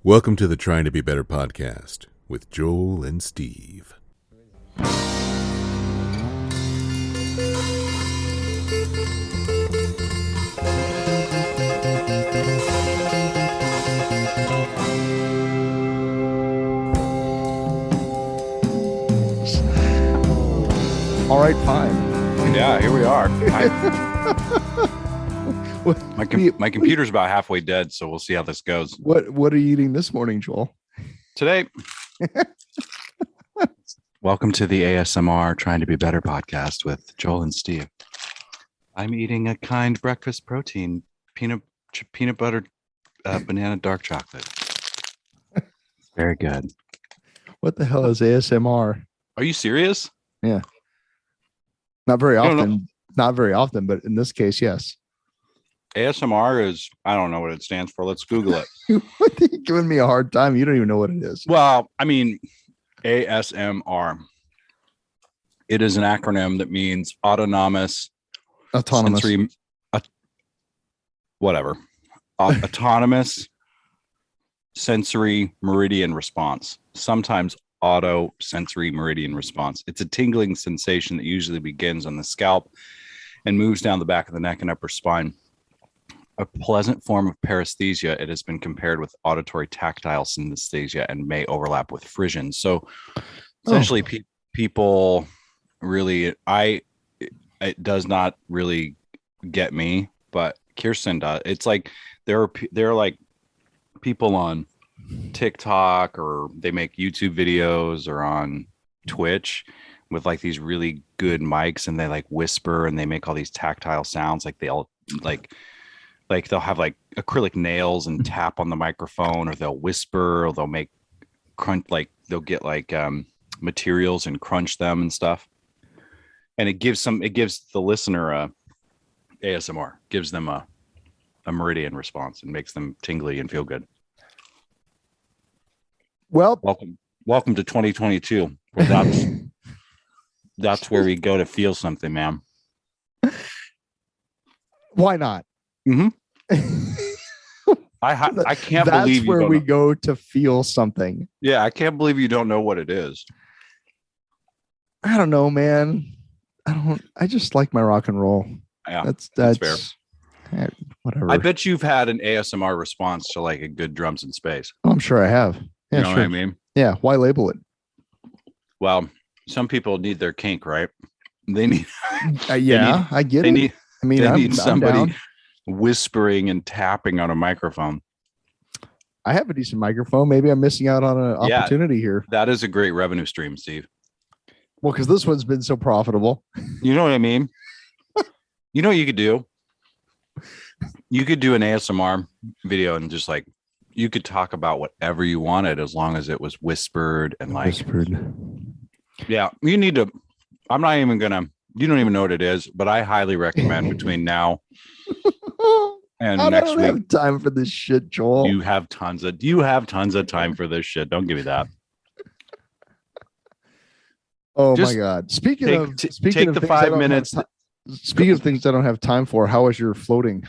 Welcome to the Trying to Be Better podcast with Joel and Steve. All right, fine. Yeah, here we are. My computer's about halfway dead, so we'll see how this goes. What are you eating this morning, Joel? Today, welcome to the ASMR Trying to Be Better podcast with Joel and Steve. I'm eating a kind breakfast protein, peanut butter, banana dark chocolate. It's very good. What the hell is ASMR? Are you serious? Yeah. Not very often, but in this case, yes. ASMR is, I don't know what it stands for. Let's Google it. What are you giving me a hard time? You don't even know what it is. Well, I mean, ASMR. It is an acronym that means autonomous sensory, autonomous sensory meridian response. Sometimes auto sensory meridian response. It's a tingling sensation that usually begins on the scalp and moves down the back of the neck and upper spine. A pleasant form of paresthesia, it has been compared with auditory tactile synesthesia and may overlap with frisson. So essentially people really, it does not really get me, but Kirsten does. It's like there are like people on TikTok, or they make YouTube videos, or on Twitch with like these really good mics, and they like whisper and they make all these tactile sounds. Like they'll they'll have like acrylic nails and tap on the microphone, or they'll whisper, or they'll make crunch, like they'll get like materials and crunch them and stuff. And it gives the listener a ASMR, gives them a meridian response and makes them tingly and feel good. Well, welcome to 2022. Well, that's where we go to feel something, man. Why not? Mm-hmm. I can't believe that's where we go to feel something. Yeah, I can't believe you don't know what it is. I don't know, man. I just like my rock and roll. Yeah, that's fair. Whatever. I bet you've had an ASMR response to like a good Drums in Space. Oh, I'm sure I have. Yeah, you know sure. what I mean? Yeah. Why label it? Well, some people need their kink, right? They need. I get it. They need somebody whispering and tapping on a microphone. I have a decent microphone. Maybe I'm missing out on an opportunity here. That is a great revenue stream, Steve. Well, because this one's been so profitable. You know what I mean? You know what you could do? You could do an ASMR video and just like, you could talk about whatever you wanted as long as it was whispered and like whispered. Yeah, you need to. I'm not even gonna. You don't even know what it is, but I highly recommend between now and next week. I don't have time for this shit, Joel. You have tons of time for this shit. Don't give me that. Oh my God! Speaking of the 5 minutes. Speaking of things I don't have time for, how is your floating?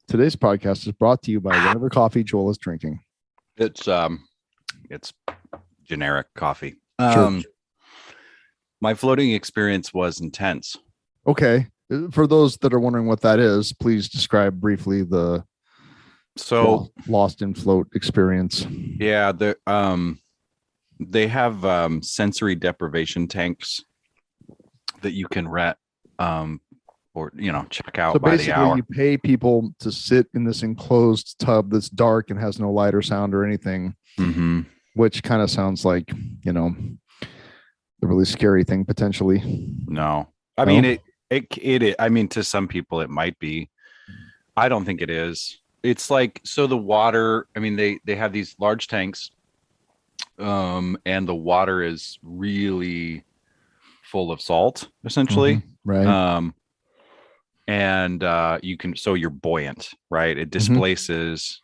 Today's podcast is brought to you by whatever coffee Joel is drinking. It's generic coffee. Sure. My floating experience was intense. Okay. For those that are wondering what that is, please describe briefly the lost in float experience. Yeah, they have sensory deprivation tanks that you can rent or check out by the hour. You pay people to sit in this enclosed tub that's dark and has no light or sound or anything, which kind of sounds like the really scary thing potentially. No, I mean it. I mean, to some people it might be. I don't think it is. It's like, so the water. I mean, they have these large tanks, and the water is really full of salt, essentially. Right. And so you're buoyant, right? It displaces,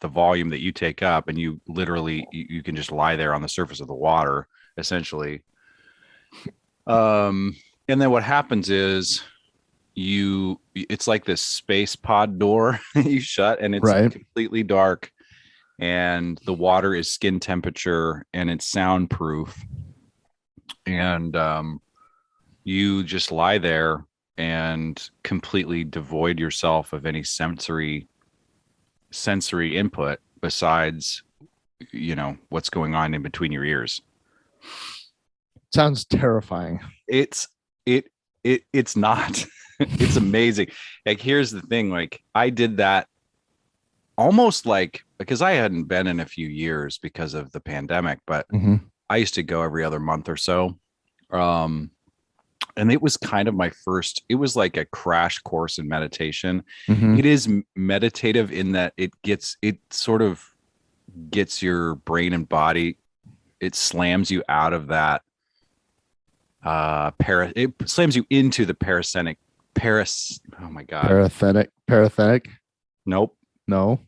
the volume that you take up, and you literally, you can just lie there on the surface of the water, essentially. And then what happens is it's like this space pod door you shut, and it's Right. completely dark, and the water is skin temperature, and it's soundproof, and you just lie there and completely devoid yourself of any sensory input besides what's going on in between your ears. Sounds terrifying. It's not. It's amazing. Like, here's the thing, like, I did that almost like, because I hadn't been in a few years because of the pandemic, but I used to go every other month or so. And it was kind of it was like a crash course in meditation. It is meditative in that it sort of gets your brain and body, it slams you out of that it slams you into the parasympathetic. Nope. No.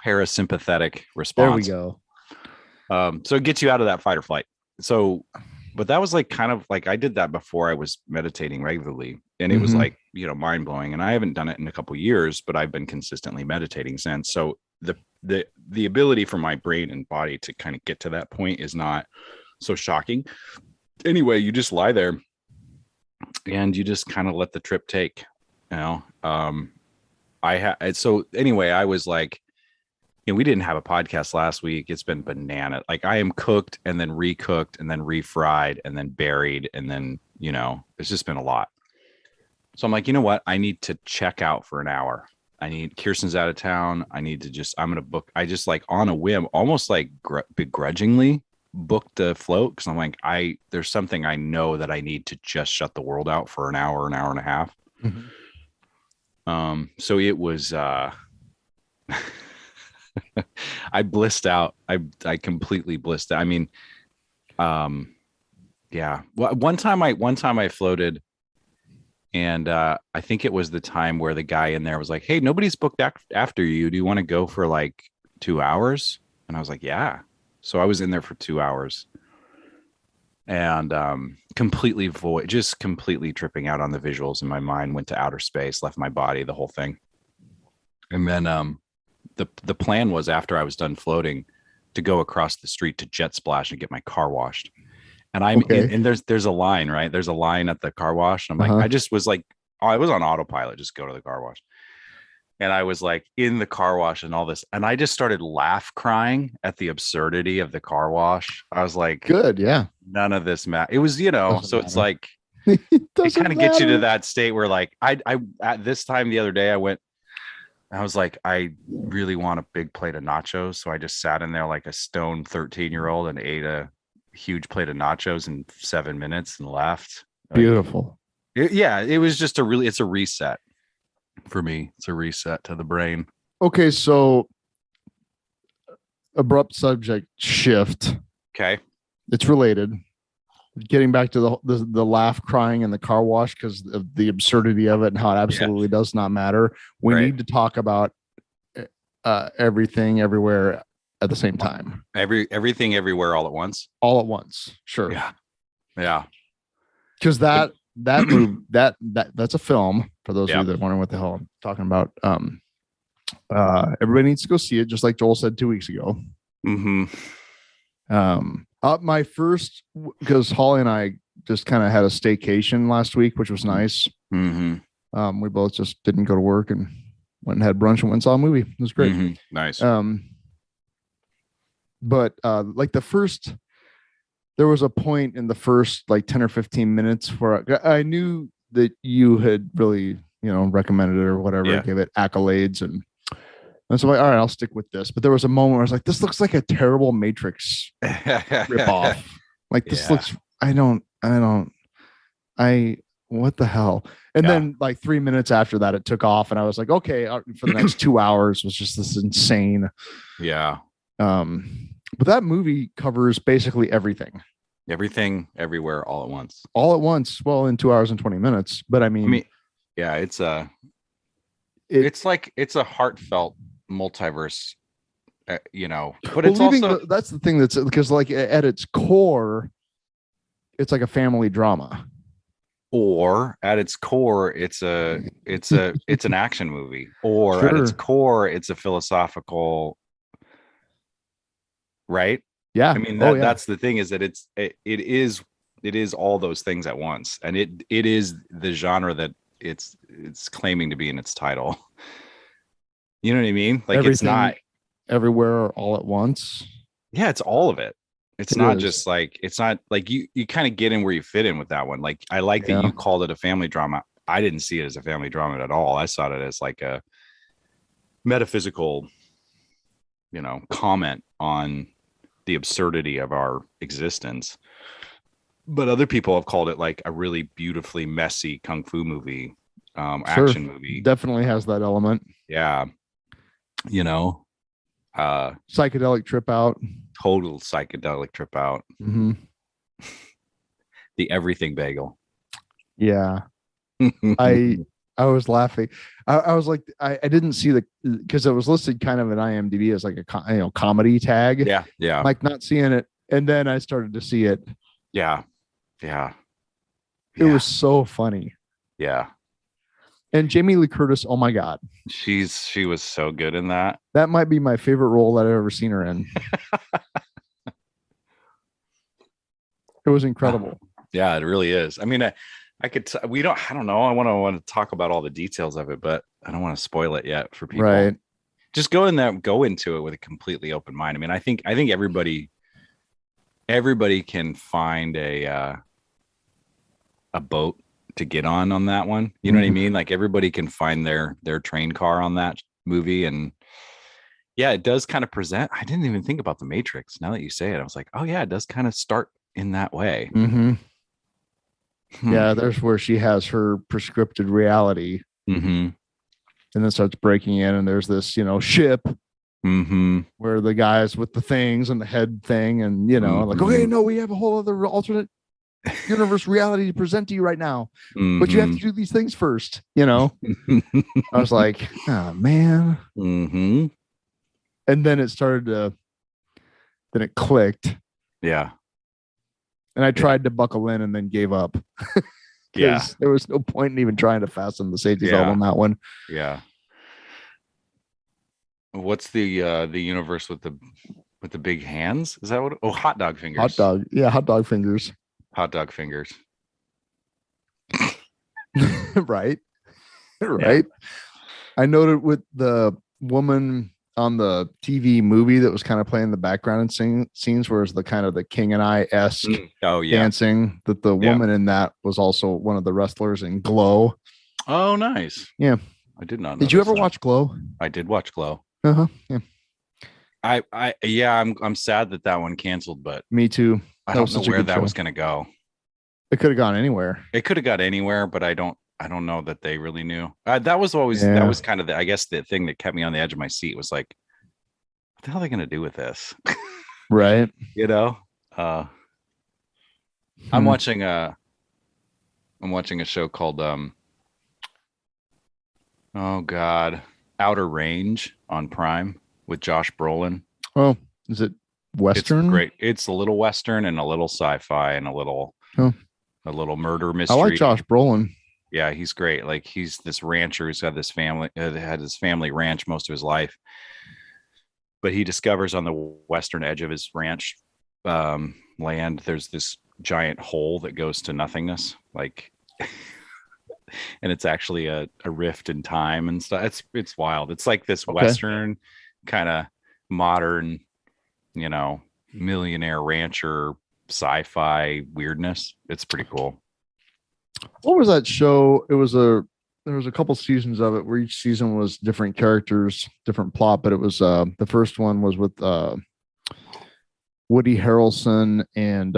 Parasympathetic response. There we go. So it gets you out of that fight or flight. So, but that was like kind of like, I did that before I was meditating regularly, and it was like, mind blowing. And I haven't done it in a couple of years, but I've been consistently meditating since. So the ability for my brain and body to kind of get to that point is not so shocking. Anyway, you just lie there and you just kind of let the trip take, so anyway, I was like, we didn't have a podcast last week. It's been banana. Like, I am cooked and then recooked and then refried and then buried. And then, it's just been a lot. So I'm like, you know what? I need to check out for an hour. Kirsten's out of town. I'm going to book. I just, like, on a whim, almost like begrudgingly booked the float. Cause I'm like, there's something I know that I need to just shut the world out for an hour and a half. So it was, I blissed out. I completely blissed out. I mean, yeah. One time I floated, and I think it was the time where the guy in there was like, "Hey, nobody's booked after you. Do you want to go for like 2 hours?" And I was like, "Yeah." So I was in there for 2 hours, and completely tripping out on the visuals in my mind. Went to outer space, left my body, the whole thing, and then the plan was, after I was done floating, to go across the street to Jet Splash and get my car washed. And and there's a line, right? There's a line at the car wash. And I'm like, I just was like, I was on autopilot, just go to the car wash. And I was like in the car wash and all this. And I just started crying at the absurdity of the car wash. I was like, good. Yeah. None of this matter. It was, it's like, it kind of gets you to that state where, like, I at this time the other day, I was like, I really want a big plate of nachos. So I just sat in there like a stone 13-year-old and ate a huge plate of nachos in 7 minutes and left. Beautiful. It was just it's a reset for me. It's a reset to the brain. Okay. So abrupt subject shift. Okay. It's related. Getting back to the laugh, crying in the car wash because of the absurdity of it and how it absolutely does not matter. We need to talk about everything, everywhere at the same time. Everything, everywhere, all at once. All at once. Sure. Yeah. Because that movie, that's a film. For those of you that are wondering what the hell I'm talking about, everybody needs to go see it. Just like Joel said 2 weeks ago. My first, because Holly and I just kind of had a staycation last week, which was nice. We both just didn't go to work and went and had brunch and went and saw a movie. It was great. Nice. But like there was a point in the first like 10 or 15 minutes where I knew that you had really, recommended it or whatever, gave it accolades. And so I'm like, all right, I'll stick with this. But there was a moment where I was like, this looks like a terrible Matrix ripoff. Like this looks, what the hell? And then like 3 minutes after that, it took off and I was like, okay, for the next 2 hours was just this insane. Yeah. But that movie covers basically everything. Everything, everywhere, all at once. All at once. Well, in 2 hours and 20 minutes. But I mean it's like, it's a heartfelt multiverse, but it's also that's the thing, that's because like at its core, it's like a family drama. or at its core, it's an action movie, or at its Sure. core, it's a philosophical, right? Yeah. I mean, Oh, yeah. that's the thing, is that it is all those things at once, and it is the genre that it's claiming to be in its title. You know what I mean? Like, Everything, it's not everywhere, all at once. yeah, it's all of it. It's It not is. just like, it's not like you kind of get in where you fit in with that one. Like, I like that Yeah. you called it a family drama. I didn't see it as a family drama at all. I saw it as like a metaphysical, comment on the absurdity of our existence. But other people have called it like a really beautifully messy kung fu movie, Sure. action movie. Definitely has that element. Yeah. Psychedelic trip out. Total psychedelic trip out. Mm-hmm. The everything bagel. Yeah. I was laughing. I was like, I didn't see because it was listed kind of in IMDb as like a comedy tag. Yeah. Yeah. Like, not seeing it, and then I started to see it. Yeah. Yeah. It was so funny. Yeah. And Jamie Lee Curtis, oh my God. She was so good in that. That might be my favorite role that I've ever seen her in. It was incredible. Yeah, it really is. I mean, I don't know. I want to talk about all the details of it, but I don't want to spoil it yet for people. Right. Just go into it with a completely open mind. I mean, I think everybody can find a boat to get on that one. You know what I mean? Like, everybody can find their train car on that movie. And yeah, it does kind of present. I didn't even think about the Matrix. Now that you say it, I was like, oh yeah, it does kind of start in that way. Mm-hmm. Yeah, there's where she has her prescripted reality. Mm-hmm. And then starts breaking in, and there's this, ship where the guys with the things and the head thing, and like, okay, no, we have a whole other alternate universe reality to present to you right now, but you have to do these things first. I was like, oh man. Mm-hmm. And then it clicked. Yeah. And I tried to buckle in and then gave up. Yeah. There was no point in even trying to fasten the safety belt on that one. Yeah. What's the universe with the big hands? Is that what? Oh, hot dog fingers. Hot dog. Yeah, hot dog fingers. Hot dog fingers. Right. Right. Yeah. I noted with the woman on the TV movie that was kind of playing in the background and scenes, where it's the kind of the King and I-esque dancing, that the woman in that was also one of the wrestlers in Glow. Oh, nice. Yeah. I did not know. Did you ever watch Glow? I did watch Glow. Uh-huh. Yeah. I'm sad that one canceled, but me too. I don't know where that was going to go. It could have gone anywhere. It could have got anywhere, but I don't know that they really knew. That was always that was kind of I guess the thing that kept me on the edge of my seat was like, what the hell are they going to do with this? Right. I'm watching a show called oh God, Outer Range on Prime with Josh Brolin. Oh, is it Western? It's great. It's a little Western and a little sci-fi and a little murder mystery. I like Josh Brolin. Yeah, he's great. Like, he's this rancher who's had his family ranch most of his life, but he discovers on the western edge of his ranch land, there's this giant hole that goes to nothingness, like, and it's actually a rift in time and stuff. It's wild. It's like this Western kind of modern, millionaire rancher sci-fi weirdness. It's pretty cool. What was that show? There was a couple seasons of it where each season was different characters, different plot, but it was the first one was with Woody Harrelson and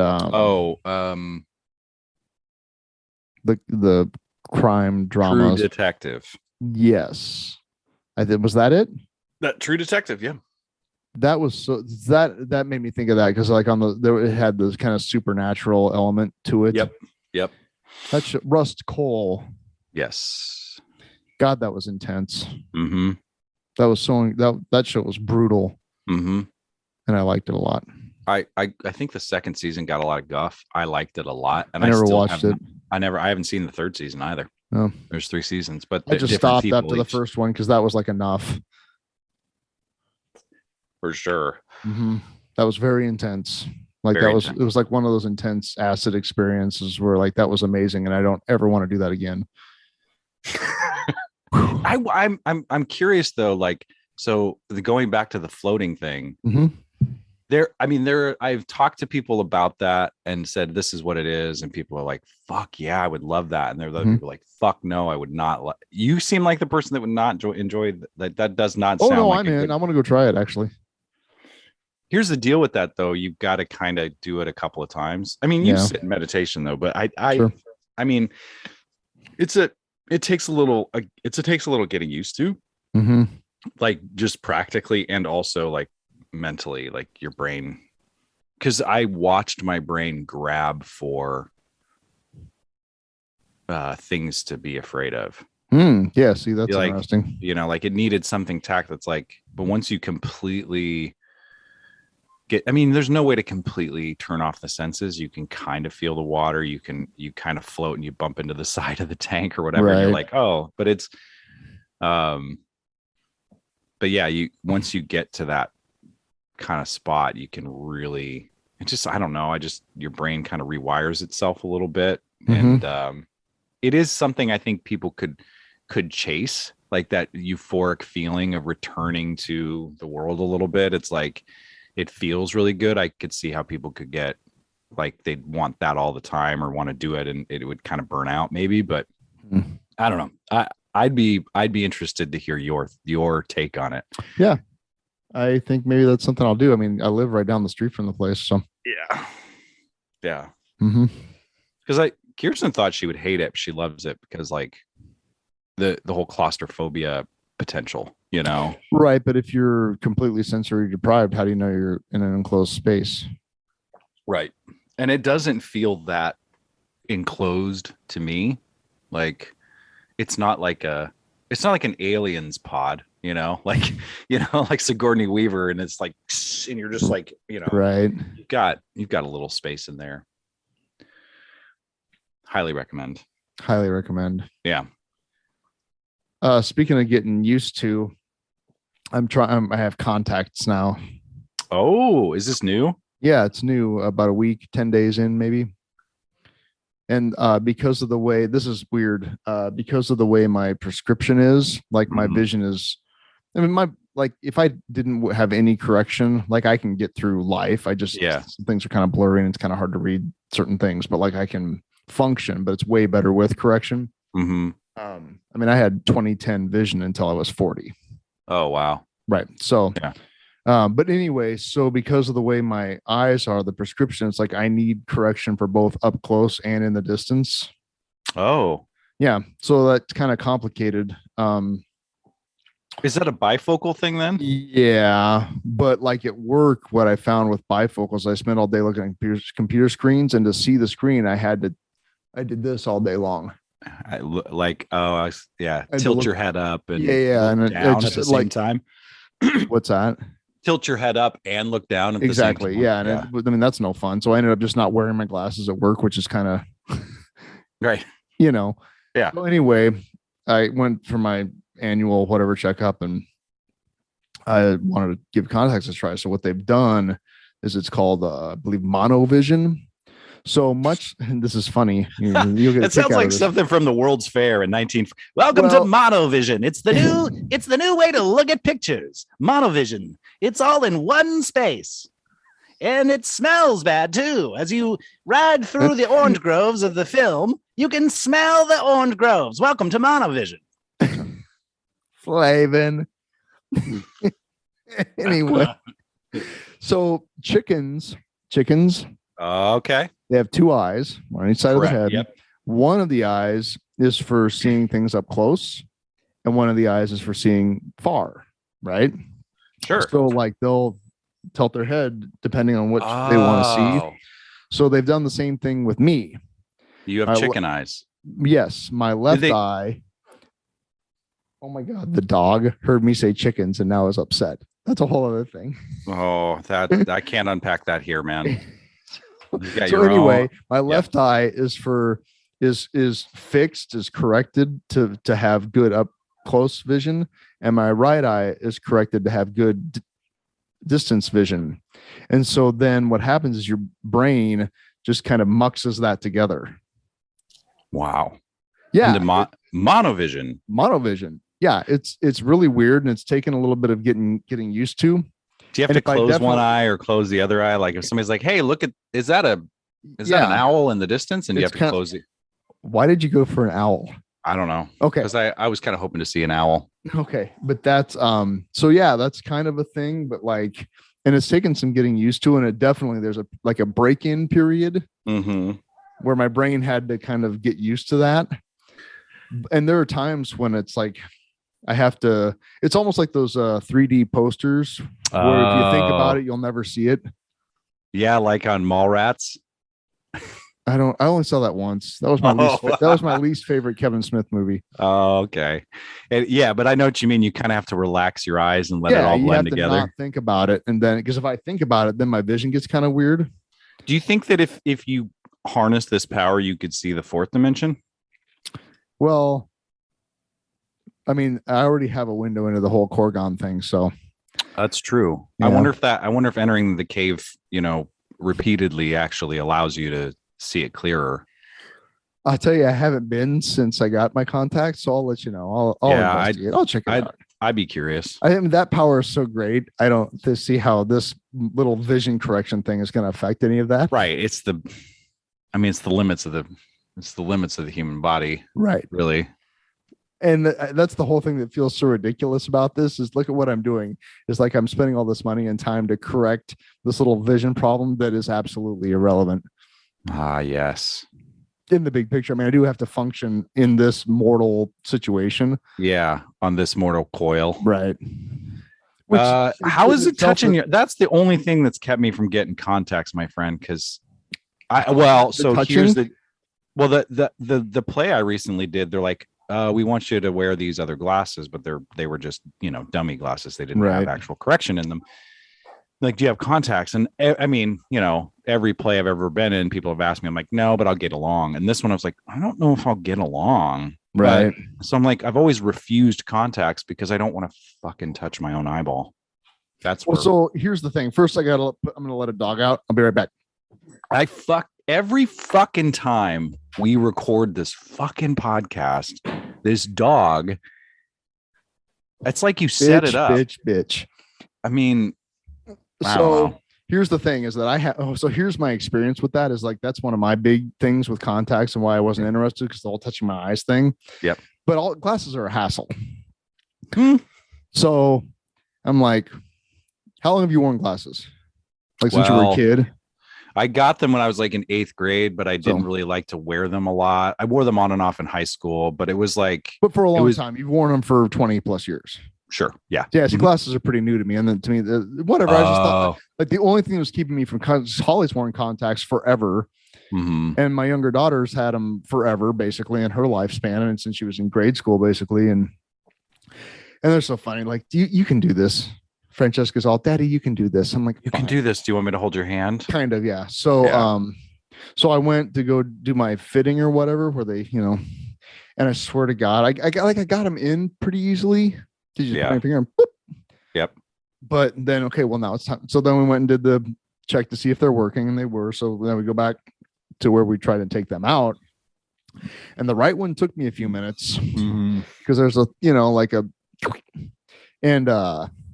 the crime dramas. True Detective. Yes. Was that it? That True Detective, yeah. That was that made me think of that, because like it had this kind of supernatural element to it. Yep. That's Rust Cole. Yes. God, that was intense. Mm-hmm. That was that show was brutal. Mm-hmm. And I liked it a lot. I think the second season got a lot of guff. I liked it a lot, and I never still watched it. I haven't seen the third season either. Oh. There's 3 seasons, but I just stopped after the first one because that was like enough. For sure. Mm-hmm. That was very intense. Like Very it was like one of those intense acid experiences where like that was amazing, and I don't ever want to do that again. I'm curious though, like, so going back to the floating thing, I've talked to people about that and said this is what it is, and people are like, fuck yeah, I would love that, and there are other people like, fuck no, I would not. You seem like the person that would not enjoy that. That does not sound like I'm in. I want to go try it actually. Here's the deal with that though, you've got to kind of do it a couple of times. I mean, you sit in meditation though, but I mean, it takes a little getting used to, like just practically and also like mentally, like your brain, because I watched my brain grab for things to be afraid of. Yeah, see, that's like, interesting. Like it needed something that's like, but once you completely there's no way to completely turn off the senses. You can kind of feel the water. You kind of float and you bump into the side of the tank or whatever. Right. And you're like, oh, but it's, but yeah, once you get to that kind of spot, you can really, I don't know. Your brain kind of rewires itself a little bit. And, it is something I think people could chase, like that euphoric feeling of returning to the world a little bit. It's like, it feels really good. I could see how people could get like they'd want that all the time or want to do it, and it would kind of burn out maybe. But I don't know. I'd be interested to hear your take on it. Yeah, I think maybe that's something I'll do. I mean, I live right down the street from the place, so yeah. Because Kirsten thought she would hate it, but she loves it because like the whole claustrophobia potential. Right, but if you're completely sensory deprived, how do you know you're in an enclosed space? Right. And it doesn't feel that enclosed to me. Like it's not like an aliens pod, like Sigourney Weaver, and it's like, and you're just like, right, you've got a little space in there. Highly recommend. Yeah. Speaking of getting used to, I have contacts now. Oh, is this new? Yeah, it's new. About a week, 10 days in, maybe. And because of the way, this is weird, because of the way my prescription is, like my vision is, I mean, if I didn't have any correction, like I can get through life. Things are kind of blurry and it's kind of hard to read certain things, but like I can function, but it's way better with correction. I mean, I had 20/10 vision until I was 40. Oh, wow. Right. So, yeah. But anyway, so because of the way my eyes are, the prescription, it's like I need correction for both up close and in the distance. Oh. Yeah. So that's kind of complicated. Is that a bifocal thing then? Yeah. But like at work, what I found with bifocals, I spent all day looking at computer screens, and to see the screen, I did this all day long. Tilt your head up and and down at the same time. What's that? Tilt your head up and look down at exactly. the same time. Yeah, and that's no fun. So I ended up just not wearing my glasses at work, which is kind of right. Yeah. So anyway, I went for my annual whatever checkup, and I wanted to give contacts a try. So what they've done is it's called, I believe, monovision. So much, and this is funny. You'll get it sounds like something from the World's Fair in 19. Welcome to Monovision. It's the new way to look at pictures. Monovision. It's all in one space, and it smells bad too. As you ride through the orange groves of the film, you can smell the orange groves. Welcome to Monovision. Flavin. Anyway, so chickens. Okay. They have 2 eyes, one on each side Correct. of the head. Yep. One of the eyes is for seeing things up close, and one of the eyes is for seeing far, right? Sure. So like they'll tilt their head depending on what they want to see. So they've done the same thing with me. You have chicken eyes. Yes. My left eye. Oh my God. The dog heard me say chickens and now is upset. That's a whole other thing. Oh, that I can't unpack that here, man. So anyway, my left eye is fixed, is corrected to have good up close vision, and my right eye is corrected to have good distance vision. And so then what happens is your brain just kind of muxes that together. Wow. Yeah. Into monovision. Monovision. Yeah, it's really weird, and it's taken a little bit of getting used to. Do you have to close one eye or close the other eye? Like if somebody's like, "Hey, look at is that an owl in the distance?" And you have to close it. Why did you go for an owl? I don't know. Okay, because I was kind of hoping to see an owl. Okay, but that's so yeah, that's kind of a thing, but like, and it's taken some getting used to, and it definitely there's a break-in period where my brain had to kind of get used to that. And there are times when it's like I have to, it's almost like those 3D posters where if you think about it, you'll never see it. Yeah, like on Mallrats. I only saw that once. That was my least favorite Kevin Smith movie. Oh, okay. Yeah, but I know what you mean. You kind of have to relax your eyes and let it all blend together. Not think about it, and then because if I think about it, then my vision gets kind of weird. Do you think that if you harness this power, you could see the fourth dimension? Well, I mean, I already have a window into the whole Korgon thing, so that's true. Yeah. I wonder if entering the cave, repeatedly actually allows you to see it clearer. I'll tell you, I haven't been since I got my contacts, so I'll let you know. I'll investigate. I'll check it out. I'd be curious. I mean, that power is so great. I don't see how this little vision correction thing is going to affect any of that. Right. It's the limits of the human body. Right. Really. And that's the whole thing that feels so ridiculous about this is look at what I'm doing. It's like I'm spending all this money and time to correct this little vision problem that is absolutely irrelevant. Ah, yes. In the big picture, I mean, I do have to function in this mortal situation. Yeah, on this mortal coil. Right. How is it touching you? That's the only thing that's kept me from getting contacts, my friend, because here's the play I recently did. They're like, we want you to wear these other glasses, but they were just, dummy glasses. They didn't have actual correction in them. Like, do you have contacts? And I mean, every play I've ever been in, people have asked me, I'm like, no, but I'll get along. And this one, I was like, I don't know if I'll get along. Right. So I'm like, I've always refused contacts because I don't want to fucking touch my own eyeball. So here's the thing. First, I'm going to let a dog out. I'll be right back. Every fucking time we record this fucking podcast, this dog, it's like you set it up. Bitch. I mean, here's the thing is that so here's my experience with that is like, that's one of my big things with contacts and why I wasn't interested because the whole touching my eyes thing. Yep. But all glasses are a hassle. So I'm like, how long have you worn glasses? Like since you were a kid? I got them when I was like in 8th grade, but I didn't really like to wear them a lot. I wore them on and off in high school, but it was like, but for a long time, you've worn them for 20 plus years. Sure. Yeah. Yeah. So glasses are pretty new to me. And then to me, whatever. I just thought like the only thing that was keeping me from Holly's worn contacts forever. And my younger daughter's had them forever, basically in her lifespan. And since she was in grade school, basically. And they're so funny. Like, you can do this. Francesca's all, Daddy, you can do this. I'm like, you can do this. Do you want me to hold your hand? Kind of. Yeah. So, so I went to go do my fitting or whatever, where they, and I swear to God, I got them in pretty easily. Did you just put my finger and boop? Yep. But then, okay, well now it's time. So then we went and did the check to see if they're working, and they were. So then we go back to where we tried to take them out. And the right one took me a few minutes because there's a,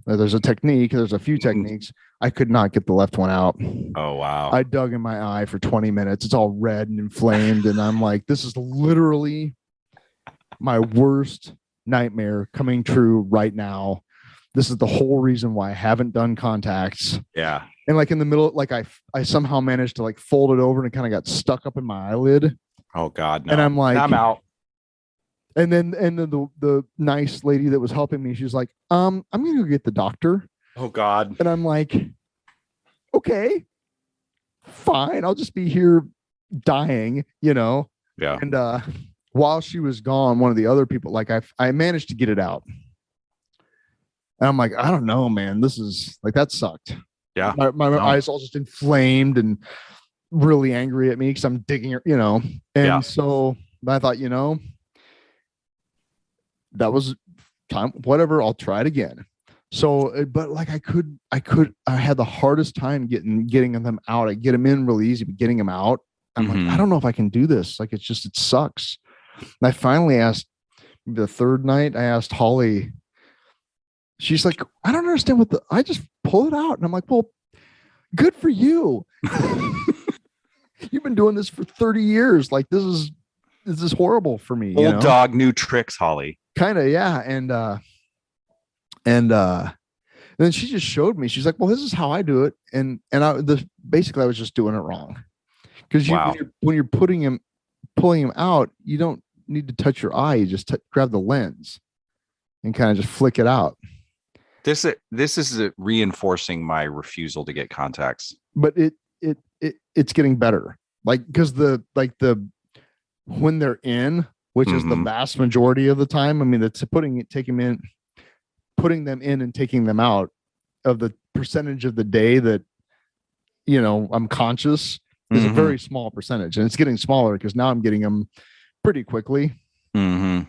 there's a technique. There's a few techniques. I could not get the left one out. Oh, wow. I dug in my eye for 20 minutes. It's all red and inflamed. And I'm like, this is literally my worst nightmare coming true right now. This is the whole reason why I haven't done contacts. Yeah. And like in the middle, like I somehow managed to like fold it over and it kind of got stuck up in my eyelid. Oh God. No. And I'm like, I'm out. And then the nice lady that was helping me, she's like, I'm going to go get the doctor. Oh God. And I'm like, okay, fine. I'll just be here dying, Yeah. And, while she was gone, one of the other people, like I managed to get it out. And I'm like, I don't know, man. This is like, that sucked. Yeah. My eyes all just inflamed and really angry at me because I'm digging her, And so I thought, that was time, whatever, I'll try it again. So, but like I had the hardest time getting them out. I get them in really easy, but getting them out, I'm like, I don't know if I can do this. Like, it sucks. And I finally asked, the third night, I asked Holly, she's like, I don't understand I just pull it out. And I'm like, well, good for you. You've been doing this for 30 years. Like, this is horrible for me. Old dog, new tricks, Holly. Kind of, yeah. And then she just showed me. She's like, well, this is how I do it. And basically I was just doing it wrong. Because when you're pulling him out, you don't need to touch your eye. You just grab the lens and kind of just flick it out. This is reinforcing my refusal to get contacts. But it's getting better. Like, because when they're in, which is the vast majority of the time. I mean, it's putting them in and taking them out of the percentage of the day that, I'm conscious is a very small percentage, and it's getting smaller because now I'm getting them pretty quickly. And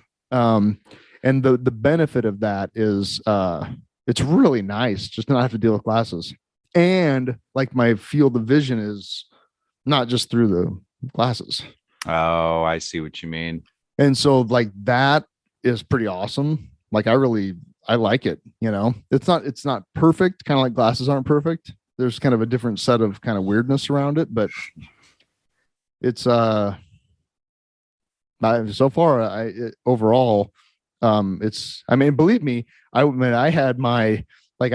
the benefit of that is, it's really nice just not have to deal with glasses. And like, my field of vision is not just through the glasses. Oh, I see what you mean. And so like, that is pretty awesome. Like, I like it. It's not perfect. Kind of like glasses aren't perfect. There's kind of a different set of kind of weirdness around it, but it's, so far, overall, believe me, I had I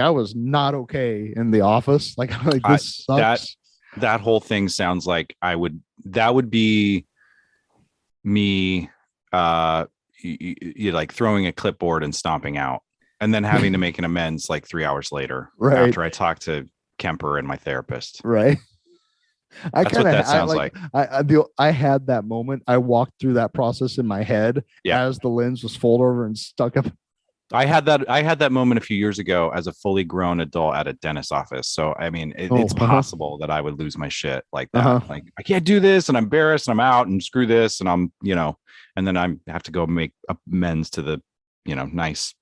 was not okay in the office. Like this sucks. That whole thing sounds like that would be me, you like throwing a clipboard and stomping out and then having to make an amends like 3 hours later, right, after I talked to Kemper and my therapist. Right. That's what that sounds like. I had that moment. I walked through that process in my head as the lens was folded over and stuck up. I had that moment a few years ago as a fully grown adult at a dentist's office. So, I mean, it's possible that I would lose my shit like that. Like, I can't do this and I'm embarrassed and I'm out and screw this. And I'm, and then I have to go make amends to the, nice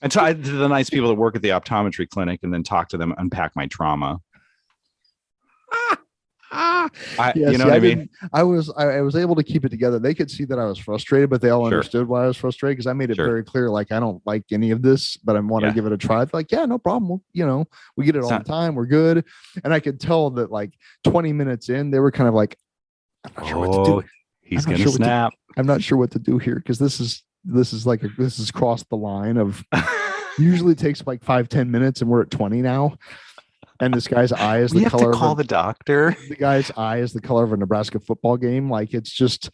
and to the nice people that work at the optometry clinic and then talk to them, unpack my trauma. I mean? I was able to keep it together. They could see that I was frustrated, but they all understood why I was frustrated because I made it very clear, like, I don't like any of this, but I want to give it a try. Like, yeah, no problem. We get it all the time. We're good. And I could tell that like 20 minutes in, they were kind of like, I'm not sure what to do. He's going to snap. I'm not sure what to do here because this is crossed the line of usually takes like 5-10 minutes and we're at 20 now. And this guy's eye is the color. Call the doctor. The guy's eye is the color of a Nebraska football game. Like, it's just.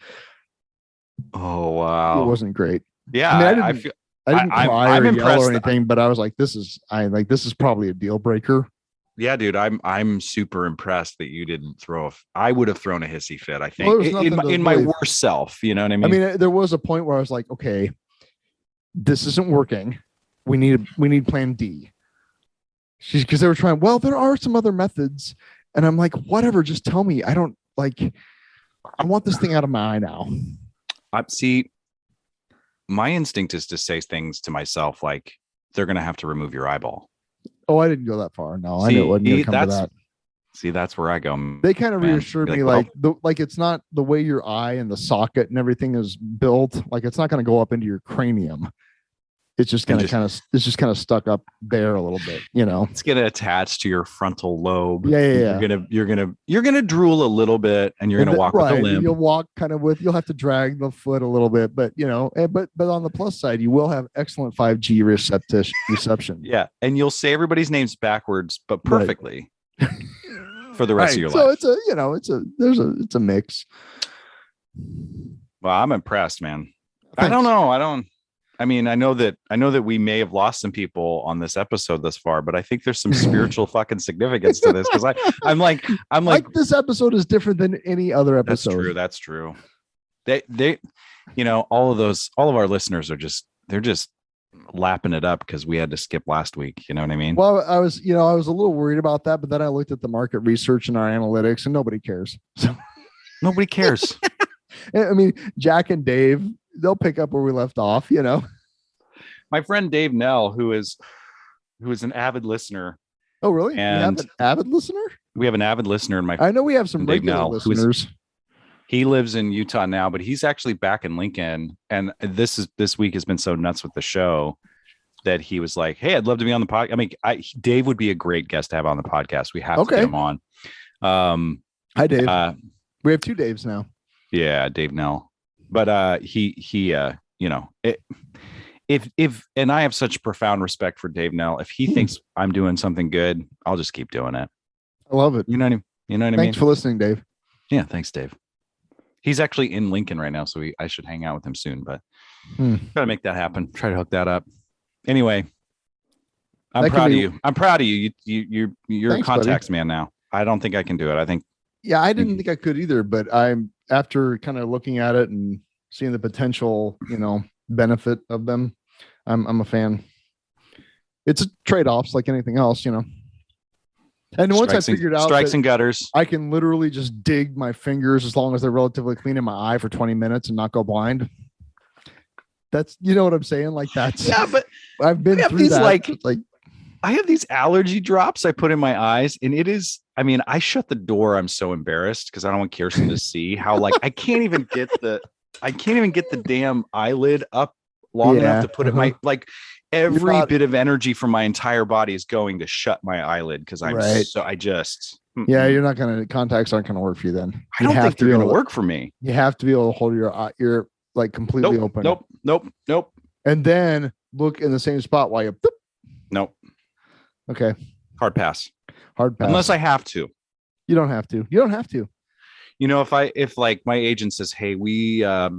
Oh wow! It wasn't great. Yeah, I didn't cry or yell or anything, but I was like, "This is probably a deal breaker." Yeah, dude, I'm super impressed that you didn't I would have thrown a hissy fit. I think in my worst self. You know what I mean? I mean, there was a point where I was like, "Okay, this isn't working. We need Plan D." Because they were trying, well, there are some other methods. And I'm like, whatever, just tell me. I want this thing out of my eye now. See, my instinct is to say things to myself like, they're going to have to remove your eyeball. Oh, I didn't go that far. No, I knew it wasn't going to come to that. See, that's where I go. They kind of reassured me, like it's not the way your eye and the socket and everything is built. Like, it's not going to go up into your cranium. It's just going to kind of stuck up there a little bit, It's going to attach to your frontal lobe. Yeah. You're going to drool a little bit and you're going to walk with a limp. You'll walk you'll have to drag the foot a little bit, but but on the plus side, you will have excellent 5G reception. Yeah. And you'll say everybody's names backwards, but perfectly for the rest of your life. So it's a mix. Well, I'm impressed, man. Thanks. I don't know. I mean, I know that we may have lost some people on this episode thus far, but I think there's some spiritual fucking significance to this because I'm like this episode is different than any other episode. That's true. They all of our listeners they're just lapping it up because we had to skip last week. You know what I mean? Well, I was a little worried about that, but then I looked at the market research and our analytics, and nobody cares. So Nobody cares. I mean, Jack and Dave, they'll pick up where we left off. My friend Dave Nell, who is an avid listener. Oh, really? And we have an avid listener? We have an avid listener in I know we have some Dave regular Nell, listeners. He lives in Utah now, but he's actually back in Lincoln. And this week has been so nuts with the show that he was like, "Hey, I'd love to be on the podcast." I mean, Dave would be a great guest to have on the podcast. We have to get him on. Hi, Dave. We have 2 Daves now. Yeah, Dave Nell. But if and I have such profound respect for Dave Nell. If he thinks I'm doing something good, I'll just keep doing it. I love it. You know what I mean? Thanks for listening, Dave. Yeah, thanks, Dave. He's actually in Lincoln right now, so I should hang out with him soon, but gotta make that happen. Try to hook that up. Anyway, I'm proud of you. I'm proud of you. You're a contacts man now. I don't think I can do it. I think. Yeah, I didn't think I could either, but I'm after kind of looking at it and seeing the potential, benefit of them. I'm a fan. It's a trade-offs like anything else, And once I figured out strikes and gutters, I can literally just dig my fingers as long as they're relatively clean in my eye for 20 minutes and not go blind. That's, you know what I'm saying? Like that's, yeah, but I've been through these that. like I have these allergy drops I put in my eyes, and it is, I mean, I shut the door. I'm so embarrassed because I don't want Kirsten to see how I can't even get the damn eyelid up long enough to put it every bit of energy from my entire body is going to shut my eyelid because I'm you're not gonna, contacts aren't gonna work for you then. I don't think they're gonna work for me. You have to be able to hold your eye, you're like completely open. Nope. And then look in the same spot while you nope. Okay. Hard pass. Unless I have to. You don't have to. If like my agent says, "Hey, we've got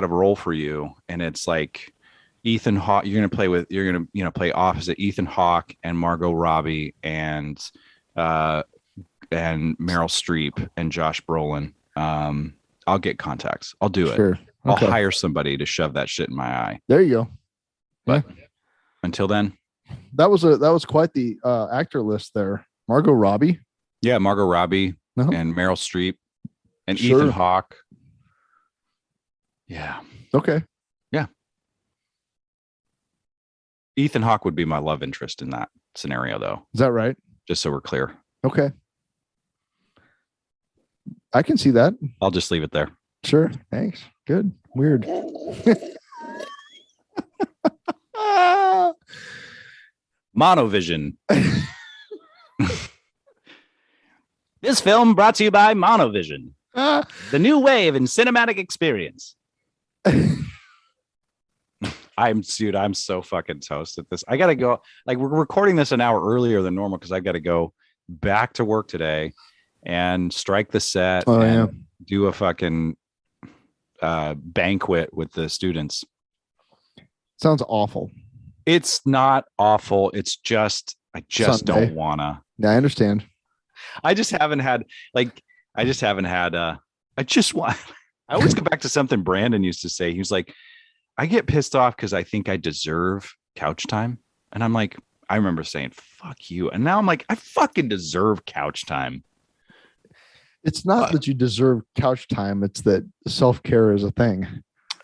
a role for you," and it's like Ethan Hawke, you're gonna play opposite Ethan Hawke and Margot Robbie and Meryl Streep and Josh Brolin. I'll get contacts. I'll do it. Sure. Okay. I'll hire somebody to shove that shit in my eye. There you go. But until then, that was quite the actor list there. Margot Robbie. Yeah, Margot Robbie and Meryl Streep and Ethan Hawke. Yeah. Okay. Yeah. Ethan Hawke would be my love interest in that scenario, though. Is that right? Just so we're clear. Okay. I can see that. I'll just leave it there. Sure. Thanks. Good. Weird. Monovision. This film brought to you by Monovision. The new wave in cinematic experience. I'm so fucking toast at this. I gotta go. Like, we're recording this an hour earlier than normal because I gotta go back to work today and strike the set and do a fucking banquet with the students. Sounds awful. It's not awful. It's just I just Sunday. don't wanna. Yeah, I understand. I just haven't had I always go back to something Brandon used to say. He was like, I get pissed off because I think I deserve couch time. And I'm like, I remember saying, fuck you. And now I'm like, I fucking deserve couch time. It's not that you deserve couch time. It's that self-care is a thing.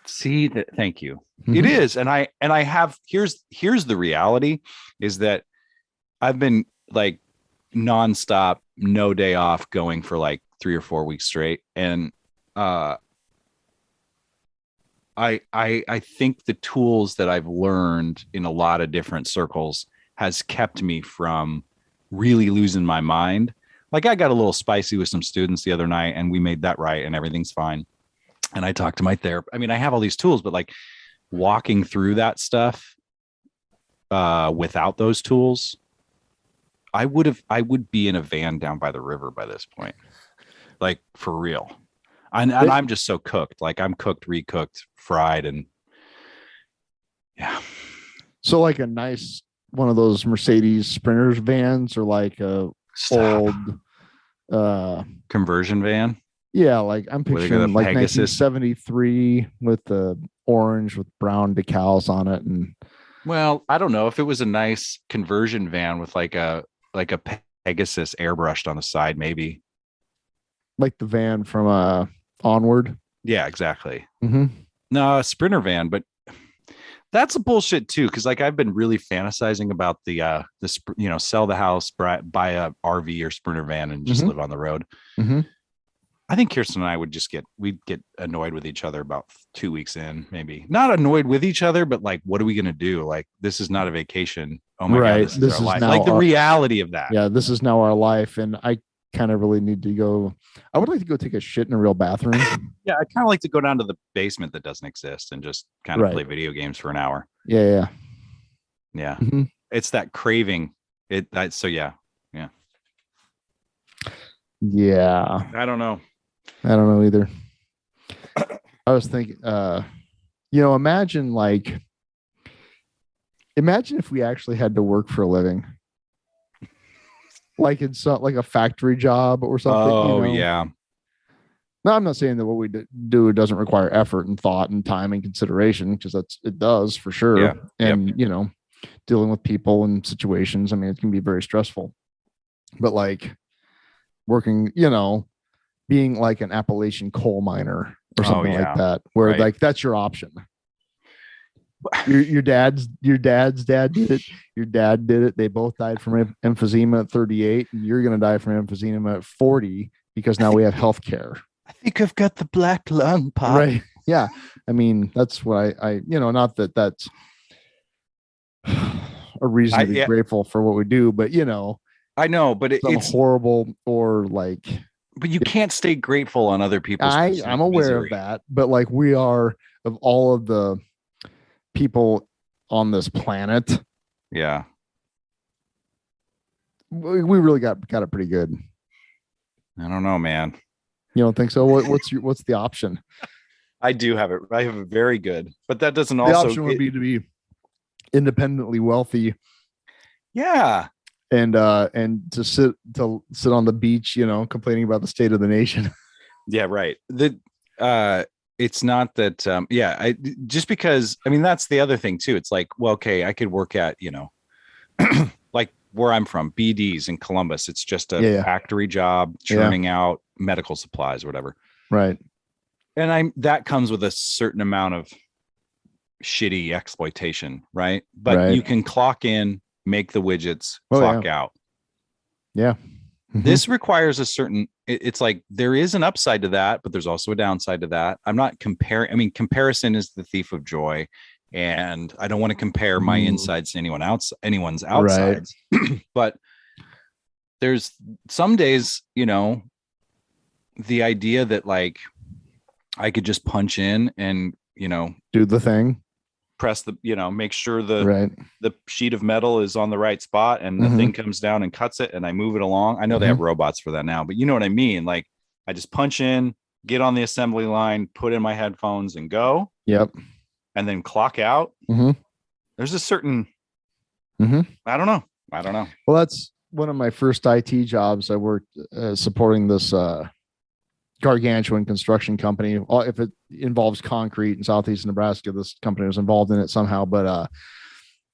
See that. Thank you. Mm-hmm. It is. And I have, here's the reality is that I've been like nonstop, no day off going for like 3 or 4 weeks straight. And, I think the tools that I've learned in a lot of different circles has kept me from really losing my mind. Like, I got a little spicy with some students the other night and we made that right and everything's fine. And I talked to my therapist. I mean, I have all these tools, but like walking through that stuff without those tools, I would be in a van down by the river by this point. Like, for real. And I'm just so cooked. Like, I'm cooked, recooked, fried, and yeah. So like a nice one of those Mercedes Sprinters vans, or like a old conversion van. Yeah, like I'm Were they picturing gonna like Pegasus? 1973 with the orange with brown decals on it, and Well, I don't know if it was a nice conversion van with like a Pegasus airbrushed on the side, maybe. like the van from Onward. Yeah, exactly. Mm-hmm. No, a Sprinter van, but that's a bullshit too. Because like I've been really fantasizing about sell the house, buy a RV or Sprinter van, and just Mm-hmm. live on the road. Mm-hmm. I think Kirsten and I we'd get annoyed with each other about 2 weeks in, maybe not annoyed with each other, but like, what are we going to do? Like, this is not a vacation. Oh my God, this is our life. now Like the reality of that. Yeah, this is now our life, and I kind of really need to go. I would like to go take a shit in a real bathroom. Yeah. I kind of like to go down to the basement that doesn't exist and just kind of play video games for an hour. Yeah. Yeah. Mm-hmm. It's that craving. Yeah. Yeah. I don't know. I don't know either. I was thinking, imagine if we actually had to work for a living, like it's like a factory job or something. Oh, yeah. No, I'm not saying that what we do doesn't require effort and thought and time and consideration, because it does for sure. Yeah. And, dealing with people and situations, I mean, it can be very stressful, but like working, being like an Appalachian coal miner or something like that, where like that's your option. Your dad's dad did it. Your dad did it. They both died from emphysema at 38, and you're going to die from emphysema at 40 because now we have health care. I think I've got the black lung, Pop. Right. Yeah. I mean, that's what I not that that's a reason to be grateful for what we do, but I know, but it's horrible or like. But you can't stay grateful on other people's. I'm aware of that, but like we are, of all of the people on this planet. Yeah. We really got it pretty good. I don't know, man. You don't think so? What's the option? I do have it. I have it very good, but that doesn't the option would be to be independently wealthy. Yeah. And to sit on the beach, complaining about the state of the nation. Yeah, right. It's not that just because, I mean, that's the other thing too. It's like, well, okay, I could work at, like where I'm from, BD's in Columbus. It's just a factory job churning out medical supplies or whatever. Right. And that comes with a certain amount of shitty exploitation, right? But you can clock in, make the widgets, clock out. Yeah. Mm-hmm. This requires a certain, it's like there is an upside to that, but there's also a downside to that. I'm not comparing. I mean, comparison is the thief of joy. And I don't want to compare my insides to anyone's outsides. Right. But there's some days, the idea that like I could just punch in and, do the thing. Press the, make sure the sheet of metal is on the right spot and the thing comes down and cuts it and I move it along. I know they have robots for that now, but you know what I mean? Like I just punch in, get on the assembly line, put in my headphones and go. Yep. And then clock out. Mm-hmm. There's a certain, I don't know. Well, that's one of my first IT jobs. I worked supporting this gargantuan construction company. If it involves concrete in southeast Nebraska, this company was involved in it somehow. But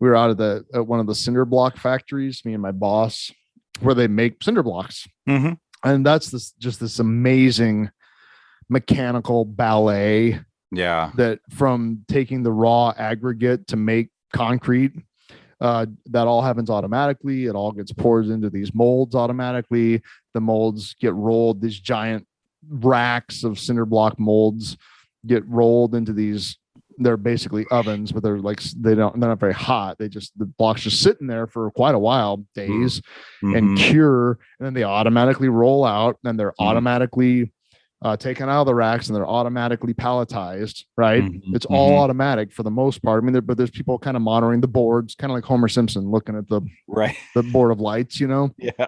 we were out at one of the cinder block factories, me and my boss, where they make cinder blocks. Mm-hmm. And that's this amazing mechanical ballet. Yeah. That from taking the raw aggregate to make concrete, that all happens automatically. It all gets poured into these molds automatically. The molds get rolled. These giant racks of cinder block molds get rolled into these. They're basically ovens, but they're not very hot. The blocks just sitting there for quite a while, days, and cure, and then they automatically roll out, and they're automatically taken out of the racks, and they're automatically palletized. Right? It's all automatic for the most part. I mean, but there's people kind of monitoring the boards, kind of like Homer Simpson looking at the board of lights. Yeah.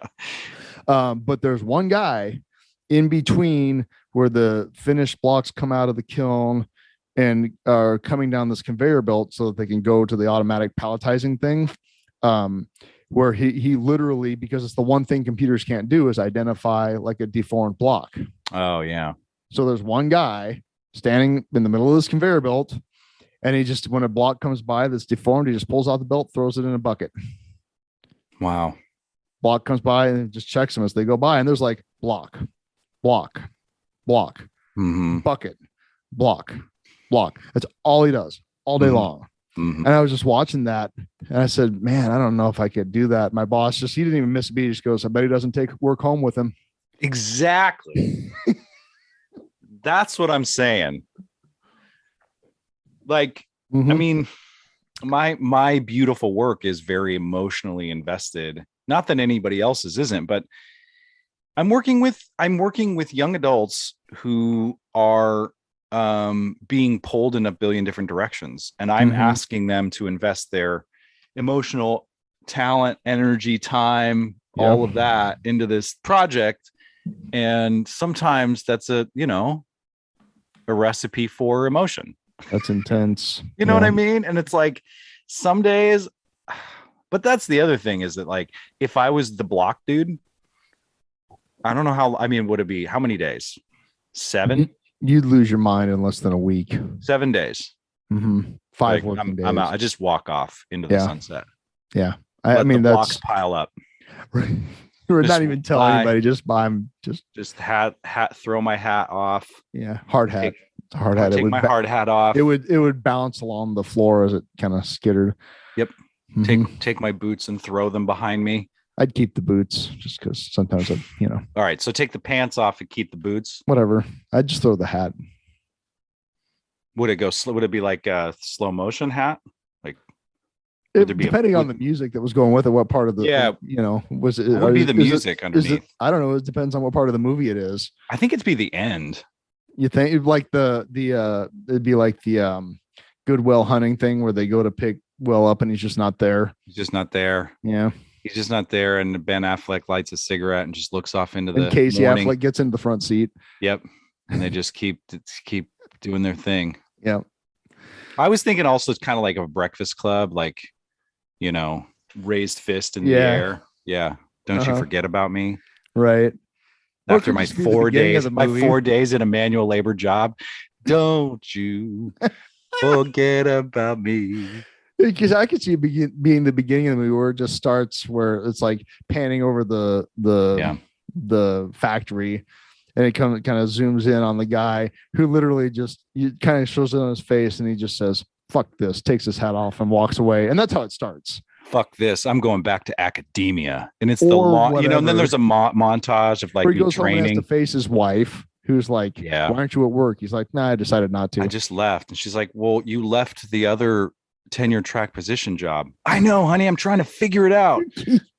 But there's one guy in between where the finished blocks come out of the kiln and are coming down this conveyor belt so that they can go to the automatic palletizing thing, where he literally, because it's the one thing computers can't do, is identify like a deformed block. Oh yeah. So there's one guy standing in the middle of this conveyor belt, and he just, when a block comes by that's deformed, he just pulls out the belt, throws it in a bucket. Wow. Block comes by and just checks them as they go by, and there's like block, block, block, bucket, block, block. That's all he does all day long. And I was just watching that, and I said, man, I don't know if I could do that. My boss he didn't even miss a beat. He just goes, I bet he doesn't take work home with him. Exactly. That's what I'm saying. Like, I mean, my beautiful work is very emotionally invested. Not that anybody else's isn't, but I'm working with young adults who are being pulled in a billion different directions, and I'm asking them to invest their emotional talent, energy, time, all of that into this project. And sometimes that's a recipe for emotion. That's intense. You know what I mean? And it's like some days, but that's the other thing, is that like, if I was the block dude, I don't know how, I mean, would it be, how many days? 7? You'd lose your mind in less than a week. 7 days. 5 working days. I'm out. I just walk off into the sunset. Yeah. I mean, the that's blocks pile up. Right. Or not even tell anybody, just buy them. Just hat, throw my hat off. Yeah. Hard hat. Hard hat. Take my hard hat off. It would bounce along the floor as it kind of skittered. Yep. Take my boots and throw them behind me. I'd keep the boots just because sometimes All right. So take the pants off and keep the boots. Whatever. I'd just throw the hat. Would it go? Would it be like a slow motion hat? Like, depending on the music that was going with it, what part of the was it? What would be the music underneath? I don't know. It depends on what part of the movie it is. I think it'd be the end. You think like it'd be like the Goodwill Hunting thing where they go to pick Will up and he's just not there. He's just not there. Yeah. He's just not there, and Ben Affleck lights a cigarette and just looks off into the Casey morning. Affleck gets into the front seat. Yep, and they just keep doing their thing. Yeah, I was thinking also it's kind of like a Breakfast Club, like raised fist in the air. Yeah, don't you forget about me, right? After my 4 days, my 4 days in a manual labor job, don't you forget about me. Because I could see it being the beginning of the movie where it just starts where it's like panning over the factory, and it kind of zooms in on the guy who literally just kind of shows it on his face, and he just says, "Fuck this," takes his hat off and walks away, and that's how it starts. Fuck this! I'm going back to academia, and it's the long, and then there's a montage of like he goes training. Home and has to face his wife, who's like, "Why aren't you at work?" He's like, "Nah, I decided not to. I just left," and she's like, "Well, you left the other tenure track position job." I know, honey, I'm trying to figure it out.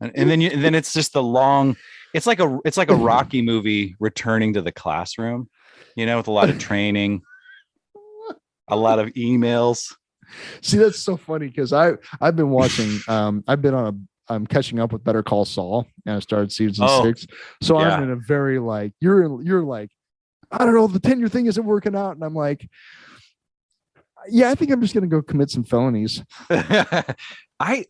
and then it's just the long, it's like a Rocky movie returning to the classroom, with a lot of training, a lot of emails. See, that's so funny because I've been watching, I'm catching up with Better Call Saul, and I started season 6. So I'm in a very like, you're like, I don't know, the tenure thing isn't working out. And I'm like, yeah, I think I'm just going to go commit some felonies. I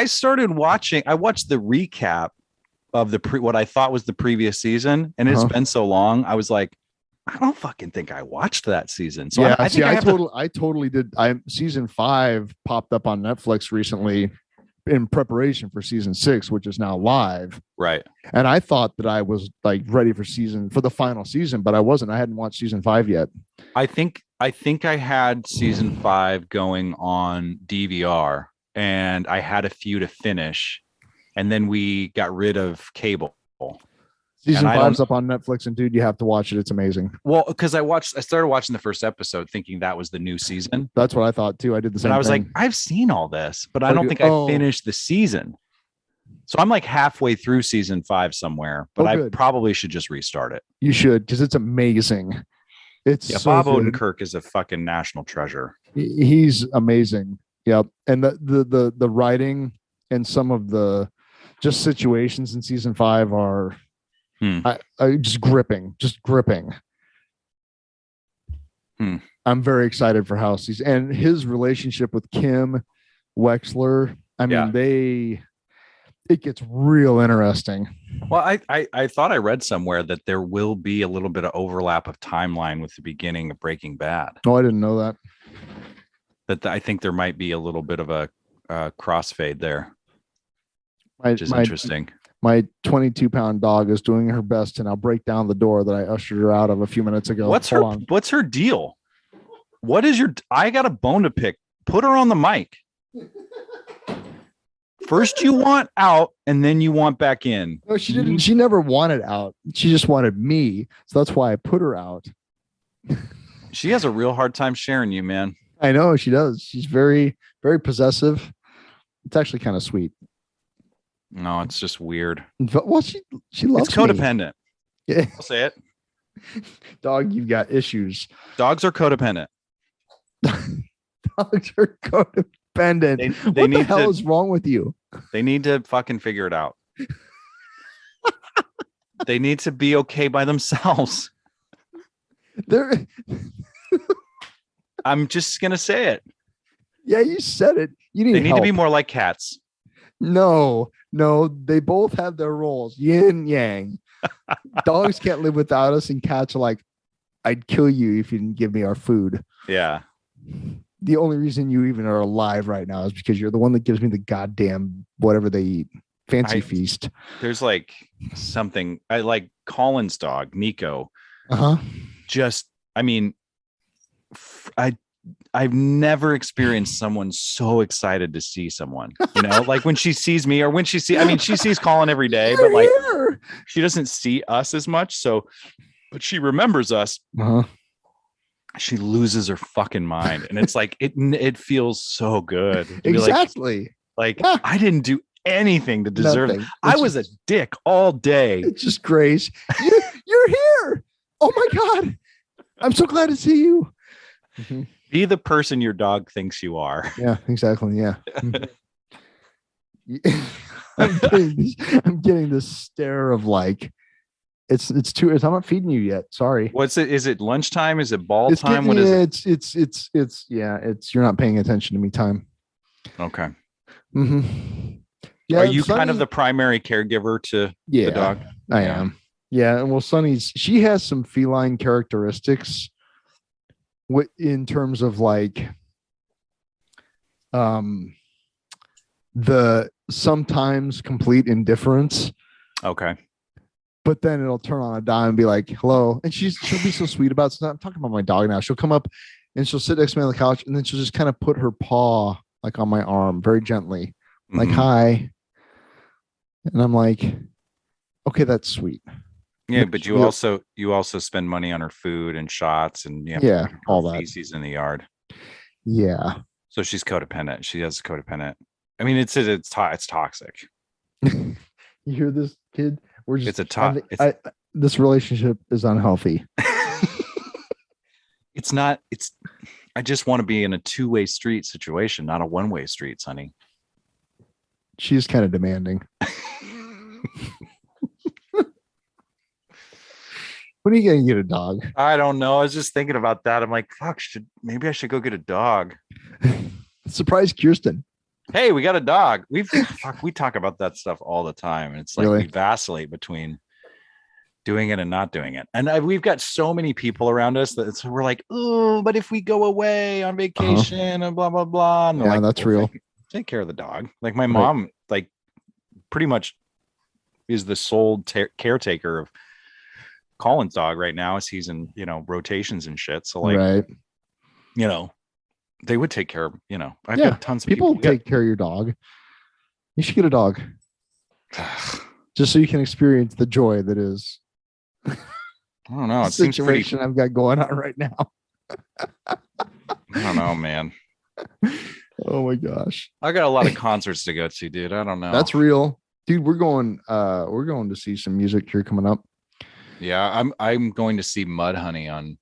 started watching, I watched the recap of what I thought was the previous season. And it's been so long. I was like, I don't fucking think I watched that season. So I totally did. Season 5 popped up on Netflix recently in preparation for season 6, which is now live. Right. And I thought that I was like ready for the final season, but I wasn't. I hadn't watched season 5 yet. I think I had season 5 going on DVR, and I had a few to finish, and then we got rid of cable. Season 5's up on Netflix, and dude, you have to watch it. It's amazing. Well, because I started watching the first episode thinking that was the new season. That's what I thought too. I did the same thing. And I was like, I've seen all this, but I don't think I finished the season. So I'm like halfway through season 5 somewhere, but I probably should just restart it. You should, because it's amazing. It's so Bob good. Odenkirk is a fucking national treasure. He's amazing. Yep. And the writing and some of the just situations in season 5 are just gripping. I'm very excited for how and his relationship with Kim Wexler. I mean, it gets real interesting. Well, I thought I read somewhere that there will be a little bit of overlap of timeline with the beginning of Breaking Bad. Oh, I didn't know that. I think there might be a little bit of a crossfade there, My, which is my, interesting. my 22-pound dog is doing her best to now break down the door that I ushered her out of a few minutes ago. What's her deal? What is I got a bone to pick. Put her on the mic. First you want out and then you want back in. No, she didn't. She never wanted out. She just wanted me. So that's why I put her out. She has a real hard time sharing you, man. I know she does. She's very, very possessive. It's actually kind of sweet. No, it's just weird. Well, she loves It's codependent. Me. Yeah. I'll say it. Dog, you've got issues. Dogs are codependent. Dogs are codependent. What the hell is wrong with you? They need to fucking figure it out. They need to be okay by themselves. I'm just gonna say it. Yeah, you said it. They need to be more like cats. No, they both have their roles. Yin and yang. Dogs can't live without us, and cats are like, I'd kill you if you didn't give me our food. Yeah. The only reason you even are alive right now is because you're the one that gives me the goddamn whatever they eat. Fancy feast. There's like something I like Colin's dog, Nico. I've never experienced someone so excited to see someone, like when she sees me or when she sees Colin every day, but like she doesn't see us as much. So, but she remembers us. She loses her fucking mind. And it's like, it feels so good. Exactly. Like I didn't do anything to deserve it. I was a dick all day. It's just grace. You're here. Oh my God. I'm so glad to see you. Be the person your dog thinks you are. Yeah, exactly. Yeah. I'm getting this stare of like, it's I'm not feeding you yet. Sorry. What's it? Is it lunchtime? Is it ball time? What is it? It's you're not paying attention to me time. Okay. Yeah. Are you kind of the primary caregiver to the dog? I am. Yeah. Well, she has some feline characteristics in terms of like the sometimes complete indifference. Okay. But then it'll turn on a dime and be like, hello. And she'll be so sweet about it. I'm talking about my dog now. She'll come up and she'll sit next to me on the couch and then she'll just kind of put her paw like on my arm very gently, like, hi. And I'm like, okay, that's sweet. Yeah, but you also spend money on her food and shots and all that feces in the yard. Yeah. So she's codependent. She has codependent. I mean, it's toxic. You hear this, kid? We're just this relationship is unhealthy. It's not. I just want to be in a two-way street situation, not a one-way street, Sonny. She's kind of demanding. When are you going to get a dog? I don't know. I was just thinking about that. I'm like, fuck, maybe I should go get a dog. Surprise Kirsten. Hey, we got a dog. We talk about that stuff all the time. And it's like we vacillate between doing it and not doing it. And we've got so many people around us that we're like, oh, but if we go away on vacation and blah, blah, blah. And yeah, that's real. Take care of the dog. Like my mom, like pretty much is the sole caretaker of Colin's dog right now as he's in, rotations and shit. So like, they would take care of, I've got tons of people take care of your dog. You should get a dog just so you can experience the joy that is. I don't know. It seems pretty. I've got going on right now. I don't know, man. Oh my gosh. I got a lot of concerts to go to, dude. I don't know. That's real. Dude, we're going to see some music here coming up. Yeah, I'm going to see Mudhoney on